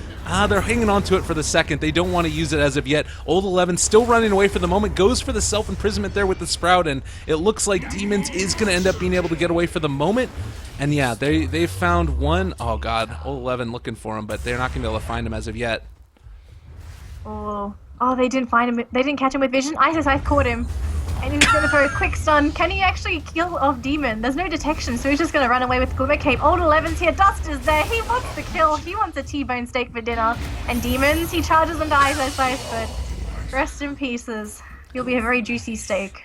They're hanging on to it for the second. They don't want to use it as of yet. Old 11 still running away for the moment. Goes for the self-imprisonment there with the Sprout, and it looks like Demons is going to end up being able to get away for the moment. And yeah, they found one. Oh god, Old 11 looking for him, but they're not going to be able to find him as of yet. Oh, they didn't find him. They didn't catch him with vision. I caught him. And he's going to throw a quick stun. Can he actually kill off Demon? There's no detection, so he's just going to run away with Glimmer Cape. Old 11's here. Dust is there. He wants the kill. He wants a T-bone steak for dinner. And Demons, he charges into Ice, but rest in pieces. You'll be a very juicy steak.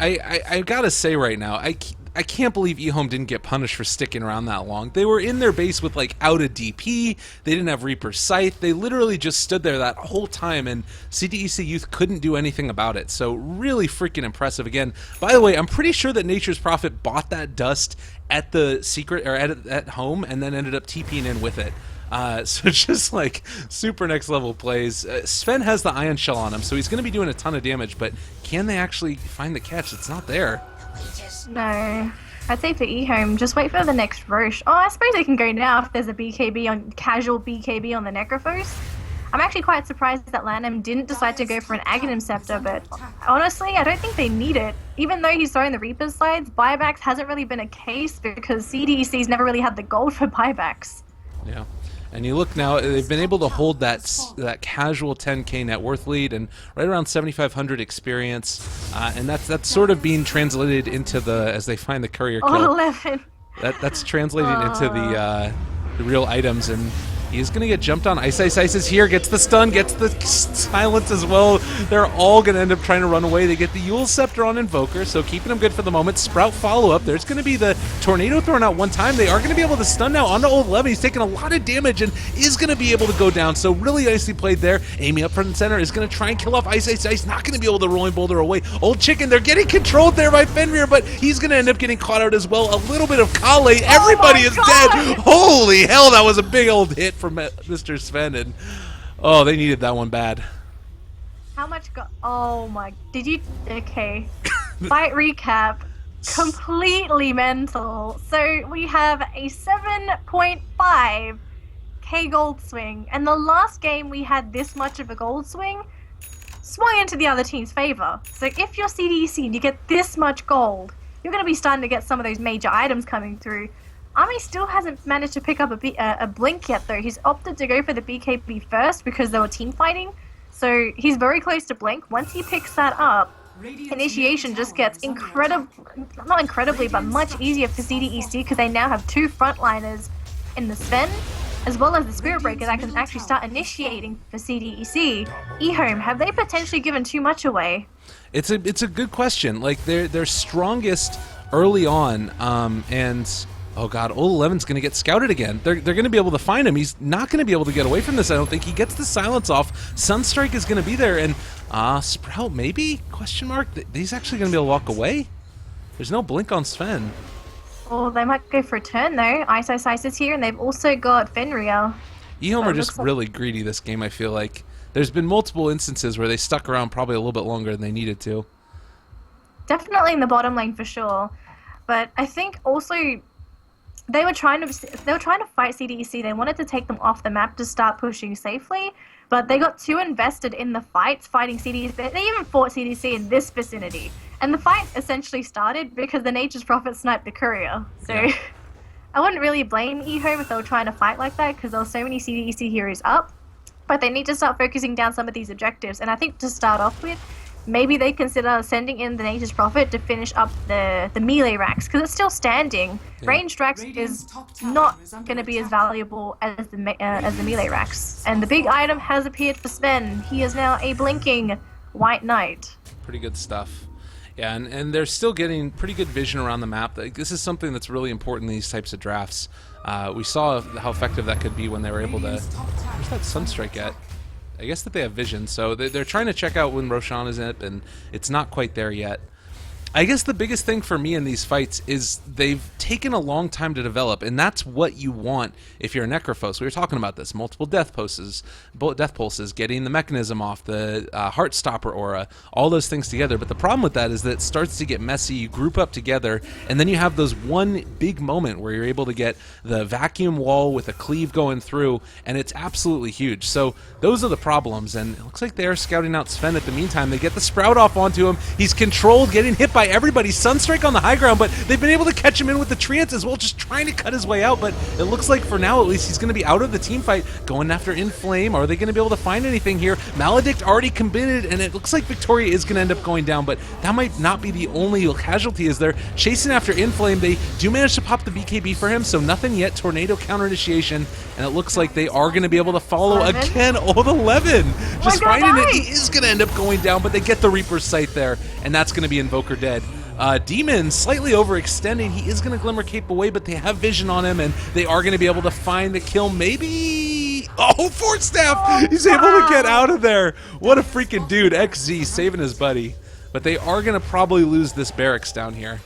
I gotta say right now, I can't believe EHOME didn't get punished for sticking around that long. They were in their base with like out of DP. They didn't have Reaper's Scythe. They literally just stood there that whole time, and CDEC.Y couldn't do anything about it. So really freaking impressive again. By the way, I'm pretty sure that Nature's Prophet bought that dust at the secret or at home, and then ended up TPing in with it. So just like super next level plays. Sven has the Ion Shell on him, so he's going to be doing a ton of damage, but can they actually find the catch? It's not there. No. I'd say for EHOME, just wait for the next Roche. Oh, I suppose they can go now if there's a casual BKB on the Necrophos. I'm actually quite surprised that Lanham didn't decide to go for an Aghanim Scepter, but honestly, I don't think they need it. Even though he's throwing the Reaper's Slides, buybacks hasn't really been a case because CDEC's never really had the gold for buybacks. Yeah. And you look now, they've been able to hold that casual 10k net worth lead and right around 7,500 experience, and that's sort of being translated into the, as they find the courier kill. 11. That's translating into the real items, and he's going to get jumped on. Ice is here, gets the stun, gets the silence as well. They're all going to end up trying to run away. They get the Yule Scepter on Invoker, so keeping them good for the moment. Sprout follow-up. There's going to be the Tornado thrown out one time. They are going to be able to stun now onto Old 11. He's taking a lot of damage and is going to be able to go down, so really nicely played there. Amy up front and center is going to try and kill off Ice. Not going to be able to Rolling Boulder away. Old Chicken, they're getting controlled there by Fenrir, but he's going to end up getting caught out as well. A little bit of Kale. Everybody is dead. Holy hell, that was a big old hit from Mr. Sven, and oh, they needed that one bad. How much oh my, did you, okay. Fight recap, completely mental. So we have a 7.5k gold swing, and the last game we had this much of a gold swing swung into the other team's favor. So if you're CDEC and you get this much gold, you're going to be starting to get some of those major items coming through. Ami still hasn't managed to pick up a blink yet, though. He's opted to go for the BKB first because they were team fighting. So he's very close to blink. Once he picks that up, initiation just gets not incredibly, but much easier for CDEC because they now have two frontliners in the Sven, as well as the Spirit Breaker that can actually start initiating for CDEC. EHOME, have they potentially given too much away? It's a good question. Like they're strongest early on, and oh god, Old 11's going to get scouted again. They're going to be able to find him. He's not going to be able to get away from this, I don't think. He gets the silence off. Sunstrike is going to be there, and Sprout maybe? Question mark? He's actually going to be able to walk away? There's no blink on Sven. Oh, they might go for a turn though. Ice is here, and they've also got Fenrir. EHOME are just really greedy this game, I feel like. There's been multiple instances where they stuck around probably a little bit longer than they needed to. Definitely in the bottom lane for sure. But I think also they were trying to fight CDEC. They wanted to take them off the map to start pushing safely, but they got too invested in the fights fighting CDEC. They even fought CDEC in this vicinity, and the fight essentially started because the Nature's Prophet sniped the courier. So yeah. I wouldn't really blame EHOME if they were trying to fight like that because there were so many CDEC heroes up, but they need to start focusing down some of these objectives. And I think to start off with, maybe they consider sending in the Nature's Prophet to finish up the melee racks, because it's still standing. Yeah. Ranged racks is not going to be as valuable as the melee racks. And the big item has appeared for Sven. He is now a blinking White Knight. Pretty good stuff. Yeah, and they're still getting pretty good vision around the map. This is something that's really important in these types of drafts. We saw how effective that could be when they were able to... Where's that Sunstrike at? I guess that they have vision, so they're trying to check out when Roshan is in it, and it's not quite there yet. I guess the biggest thing for me in these fights is they've taken a long time to develop, and that's what you want if you're a Necrophos. We were talking about this. Multiple death pulses, getting the mechanism off, the Heartstopper aura, all those things together. But the problem with that is that it starts to get messy. You group up together, and then you have those one big moment where you're able to get the vacuum wall with a cleave going through, and it's absolutely huge. So those are the problems, and it looks like they're scouting out Sven at the meantime. They get the Sprout off onto him. He's controlled, getting hit by everybody. Sunstrike on the high ground, but they've been able to catch him in with the Treants as well, just trying to cut his way out. But it looks like for now, at least, he's going to be out of the team fight, going after Inflame. Are they going to be able to find anything here? Maledict already committed, and it looks like Victoria is going to end up going down, but that might not be the only casualty as they're chasing after Inflame. They do manage to pop the BKB for him, so nothing yet. Tornado counter initiation, and it looks like they are going to be able to follow again. Oh, the 11! Just finding it. He is going to end up going down, but they get the Reaper's Sight there, and that's going to be Invoker dead. Demon slightly overextending. He is going to Glimmer Cape away, but they have vision on him, and they are going to be able to find the kill. Maybe... Oh, Fort Staff! He's able to get out of there. What a freaking dude. XZ saving his buddy. But they are going to probably lose this barracks down here.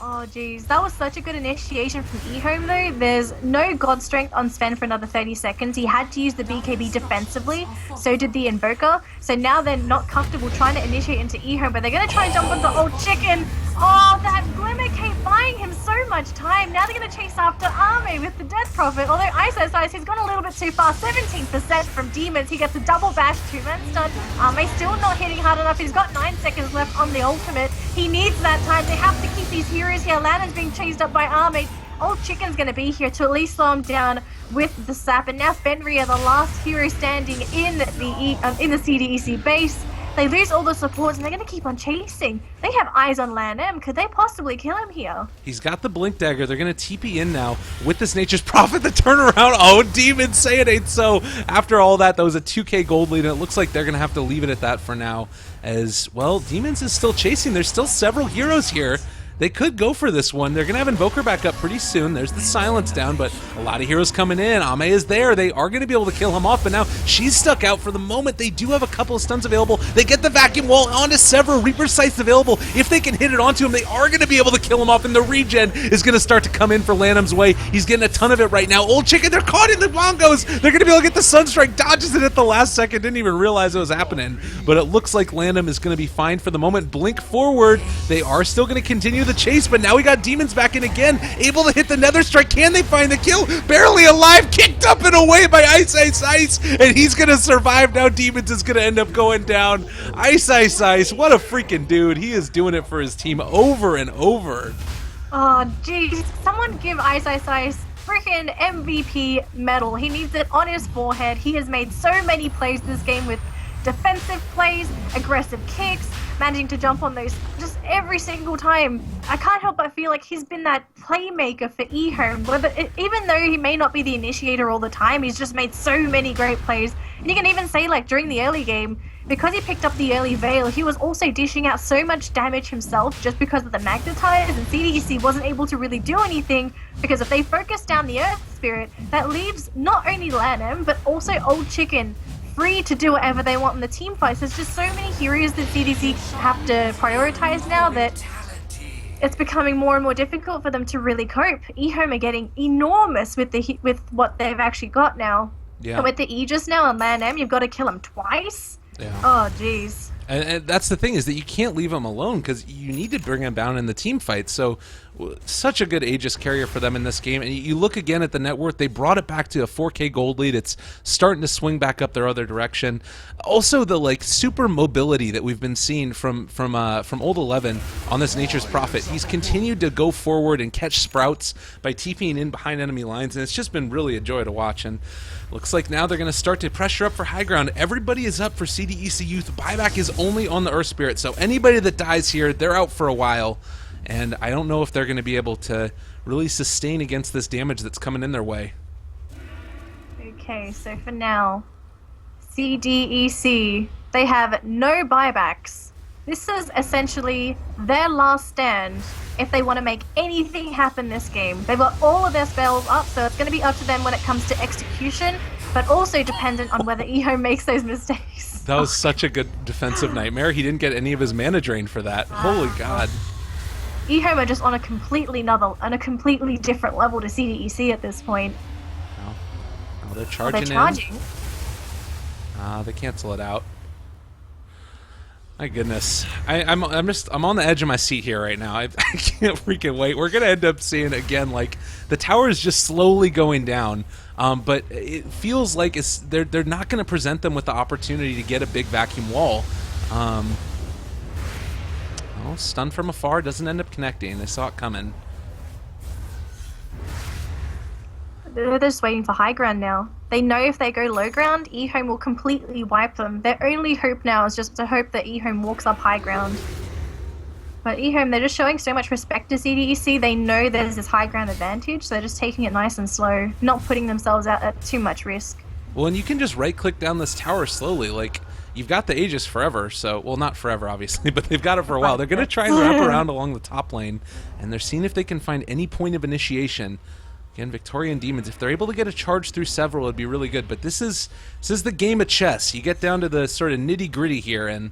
Oh jeez, that was such a good initiation from EHOME though. There's no God Strength on Sven for another 30 seconds. He had to use the BKB defensively, so did the Invoker. So now they're not comfortable trying to initiate into EHOME, but they're going to try and jump on the old chicken. Oh, that Glimmer Cape buying him so much time. Now they're going to chase after Arme with the Death Prophet. Although Ice, he's gone a little bit too far. 17% from Demons. He gets a double bash, 2-man stun. Arme still not hitting hard enough. He's got 9 seconds left on the ultimate. He needs that time. They have to keep these heroes here. Lannon's being chased up by Arme. Old Chicken's going to be here to at least slow him down with the sap. And now Fenrir, the last hero standing in the CDEC base. They lose all the supports and they're going to keep on chasing. They have eyes on Lan. Could they possibly kill him here? He's got the Blink Dagger. They're going to TP in now with this Nature's Prophet. The turnaround. Oh, Demon, say it ain't so. After all that was a 2k gold lead, and it looks like they're going to have to leave it at that for now. As, well, Demons is still chasing. There's still several heroes here. They could go for this one. They're going to have Invoker back up pretty soon. There's the silence down, but a lot of heroes coming in. Ame is there. They are going to be able to kill him off, but now she's stuck out for the moment. They do have a couple of stuns available. They get the vacuum wall onto several Reaper Sights available. If they can hit it onto him, they are going to be able to kill him off, and the regen is going to start to come in for Lanham's way. He's getting a ton of it right now. Old Chicken, they're caught in the bongos. They're going to be able to get the Sunstrike. Dodges it at the last second. Didn't even realize it was happening, but it looks like Lanham is going to be fine for the moment. Blink forward. They are still going to continue the chase, but now we got Demons back in again, able to hit the Nether Strike. Can they find the kill? Barely alive, kicked up and away by Ice, and he's gonna survive now. Demons is gonna end up going down. Ice, what a freaking dude. He is doing it for his team over and over. Oh jeez, someone give Ice freaking MVP medal. He needs it on his forehead. He has made so many plays this game with defensive plays, aggressive kicks, managing to jump on those just every single time. I can't help but feel like he's been that playmaker for EHOME. Even though he may not be the initiator all the time, he's just made so many great plays. And you can even say, like, during the early game, because he picked up the early Veil, he was also dishing out so much damage himself just because of the Magnetize, and CDEC wasn't able to really do anything because if they focus down the Earth Spirit, that leaves not only Lanham, but also Old Chicken free to do whatever they want in the team fights. There's just so many heroes that CDC have to prioritize now that it's becoming more and more difficult for them to really cope. EHOME are getting enormous with what they've actually got now. Yeah. And with the Aegis now on Lan, you've got to kill him twice. Yeah. Oh, jeez. And that's the thing, is that you can't leave him alone because you need to bring him down in the team fight. So such a good Aegis carrier for them in this game. And you look again at the net worth, they brought it back to a 4k gold lead. It's starting to swing back up their other direction. Also the like super mobility that we've been seeing from Old 11 on this Nature's Prophet. He's continued to go forward and catch sprouts by TPing in behind enemy lines, and it's just been really a joy to watch. And looks like now they're going to start to pressure up for high ground. Everybody is up for CDEC.Y. Buyback is only on the Earth Spirit, so anybody that dies here, they're out for a while. And I don't know if they're going to be able to really sustain against this damage that's coming in their way. Okay, so for now, CDEC, they have no buybacks. This is essentially their last stand if they want to make anything happen this game. They've got all of their spells up, so it's going to be up to them when it comes to execution, but also dependent on whether EHOME makes those mistakes. That was such a good defensive nightmare. He didn't get any of his mana drained for that. Holy God. EHOME are just on a completely different level to CDEC at this point. Oh, they're charging they're charging. They cancel it out. My goodness, I'm on the edge of my seat here right now. I can't freaking wait. We're gonna end up seeing again, like the tower is just slowly going down, but it feels like they're not gonna present them with the opportunity to get a big vacuum wall. Oh, stun from afar doesn't end up connecting. They saw it coming. They're just waiting for high ground now. They know if they go low ground, EHOME will completely wipe them. Their only hope now is just to hope that EHOME walks up high ground. But EHOME, they're just showing so much respect to CDEC. They know there's this high ground advantage, so they're just taking it nice and slow, not putting themselves out at too much risk. Well, and you can just right-click down this tower slowly. Like, you've got the Aegis forever, so... Well, not forever, obviously, but they've got it for a while. They're going to try and wrap around along the top lane, and they're seeing if they can find any point of initiation. Again, Victorian Demons, if they're able to get a charge through several, it'd be really good. But this is the game of chess. You get down to the sort of nitty-gritty here, and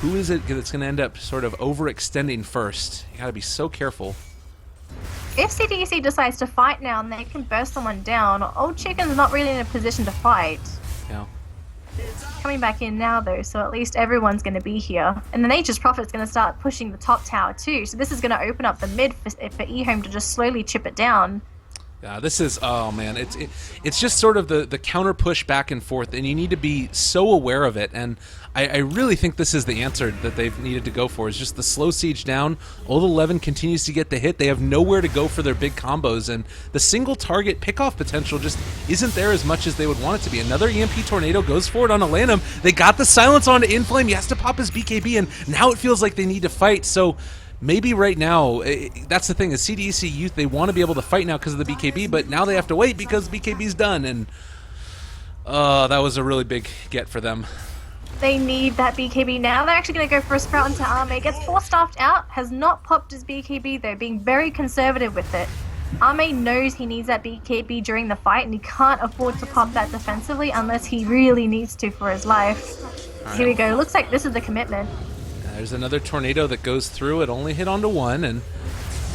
who is it that's going to end up sort of overextending first? You got to be so careful. If CDEC decides to fight now and they can burst someone down, Old Chicken's not really in a position to fight. Yeah. Coming back in now, though, so at least everyone's going to be here. And the Nature's Prophet's going to start pushing the top tower, too. So this is going to open up the mid for EHOME to just slowly chip it down. This is, oh man, it's just sort of the counter push back and forth, and you need to be so aware of it. And I really think this is the answer that they've needed to go for, is just the slow siege down. Old 11 continues to get the hit. They have nowhere to go for their big combos, and the single target pickoff potential just isn't there as much as they would want it to be. Another EMP Tornado goes for it on Alanum. They got the silence onto Inflame. He has to pop his BKB, and now it feels like they need to fight. So maybe right now, that's the thing, is CDEC.Y, they want to be able to fight now because of the BKB, but now they have to wait because BKB's done, and that was a really big get for them. They need that BKB now. They're actually going to go for a sprout into Arme. Gets 4-staffed out, has not popped his BKB though, being very conservative with it. Arme knows he needs that BKB during the fight, and he can't afford to pop that defensively unless he really needs to for his life. Here we go. Looks like this is the commitment. There's another tornado that goes through. It only hit onto one, and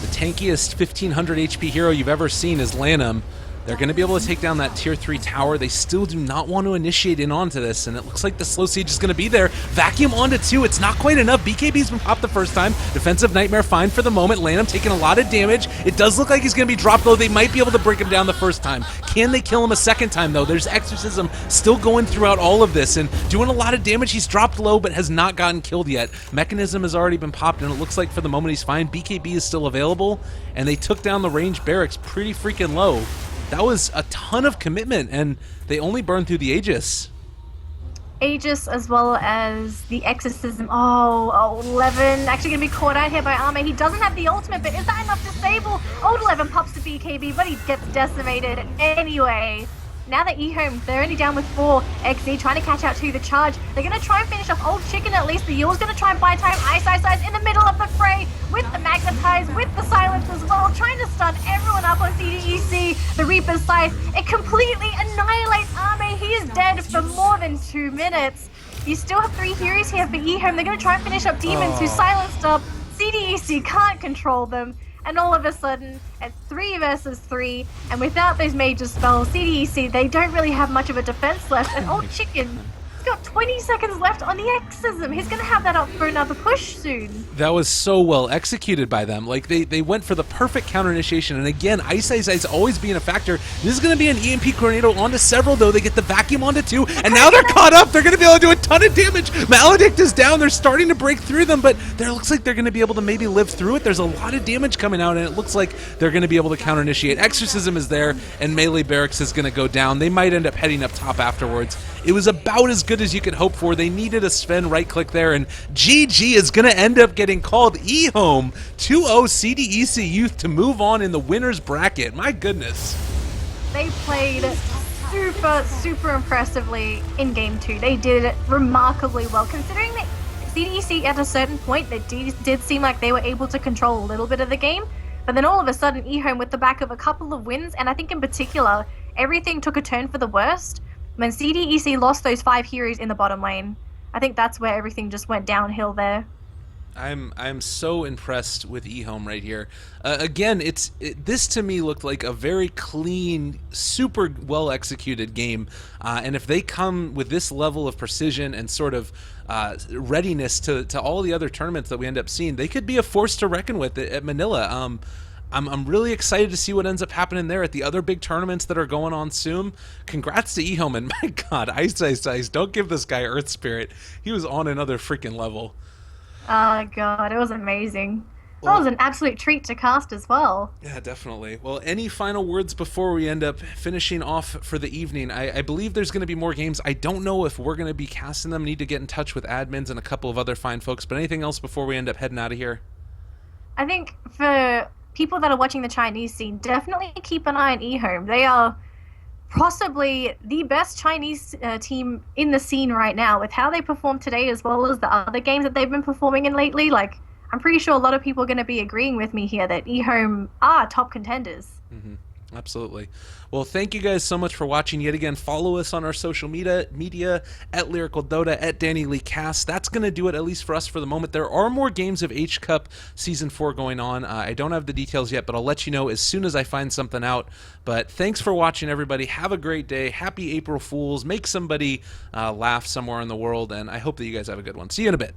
the tankiest 1500 HP hero you've ever seen is Lanham. They're going to be able to take down that tier 3 tower. They still do not want to initiate in onto this, and it looks like the slow siege is going to be there. Vacuum onto 2. It's not quite enough. BKB's been popped the first time. Defensive Nightmare fine for the moment. Lanham taking a lot of damage. It does look like he's going to be dropped low. They might be able to break him down the first time. Can they kill him a second time, though? There's Exorcism still going throughout all of this and doing a lot of damage. He's dropped low but has not gotten killed yet. Mechanism has already been popped, and it looks like for the moment he's fine. BKB is still available, and they took down the range barracks pretty freaking low. That was a ton of commitment, and they only burned through the Aegis. Aegis as well as the Exorcism. Oh, 11 actually going to be caught out here by Arme. He doesn't have the ultimate, but is that enough to disable? Old 11 pops the BKB, but he gets decimated anyway. Now that EHOME, they're only down with 4. XZ trying to catch out to the charge. They're going to try and finish off Old Chicken at least. The Yule's going to try and buy time. Ice in the middle of the fray with the Magnetize, with the Silence as well. Trying to stun everyone up on CDEC. The Reaper's Scythe. It completely annihilates Arme. He is dead for more than 2 minutes. You still have 3 heroes here for EHOME. They're going to try and finish up Demons who silenced up. CDEC can't control them. And all of a sudden, it's 3 versus 3, and without those major spells, CDEC, they don't really have much of a defense left, and Old Chicken, he's got 20 seconds left on the Exorcism. He's going to have that up for another push soon. That was so well executed by them. Like, they went for the perfect counter initiation, and again, Ice always being a factor. This is going to be an EMP Tornado onto several, though. They get the Vacuum onto 2, and now they're caught up. They're going to be able to do a ton of damage. Maledict is down. They're starting to break through them, but it looks like they're going to be able to maybe live through it. There's a lot of damage coming out, and it looks like they're going to be able to counter initiate. Exorcism is there, and Melee Barracks is going to go down. They might end up heading up top afterwards. It was about as good as you could hope for. They needed a Sven right-click there, and GG is going to end up getting called EHOME 2-0 CDEC.Y to move on in the winner's bracket. My goodness. They played super impressively in Game 2. They did it remarkably well, considering that CDEC at a certain point, they did seem like they were able to control a little bit of the game, but then all of a sudden, EHOME, with the back of a couple of wins, and I think in particular, everything took a turn for the worst when CDEC lost those 5 heroes in the bottom lane. I think that's where everything just went downhill there. I'm so impressed with EHOME right here. Again, this to me looked like a very clean, super well executed game. And if they come with this level of precision and sort of readiness to all the other tournaments that we end up seeing, they could be a force to reckon with at Manila. I'm really excited to see what ends up happening there at the other big tournaments that are going on soon. Congrats to EHOME, and my God, Ice, don't give this guy Earth Spirit. He was on another freaking level. Oh god, it was amazing. That was an absolute treat to cast as well. Yeah, definitely. Well, any final words before we end up finishing off for the evening? I believe there's going to be more games. I don't know if we're going to be casting them. Need to get in touch with admins and a couple of other fine folks. But anything else before we end up heading out of here? I think for people that are watching the Chinese scene, definitely keep an eye on EHOME. They are possibly the best Chinese team in the scene right now with how they perform today as well as the other games that they've been performing in lately. Like, I'm pretty sure a lot of people are going to be agreeing with me here that EHOME are top contenders. Mm-hmm. Absolutely. Well, thank you guys so much for watching. Yet again, follow us on our social media at Lyrical Dota, at Danelie Cast. That's going to do it, at least for us for the moment. There are more games of H Cup Season 4 going on. I don't have the details yet, but I'll let you know as soon as I find something out. But thanks for watching, everybody. Have a great day. Happy April Fools. Make somebody laugh somewhere in the world, and I hope that you guys have a good one. See you in a bit.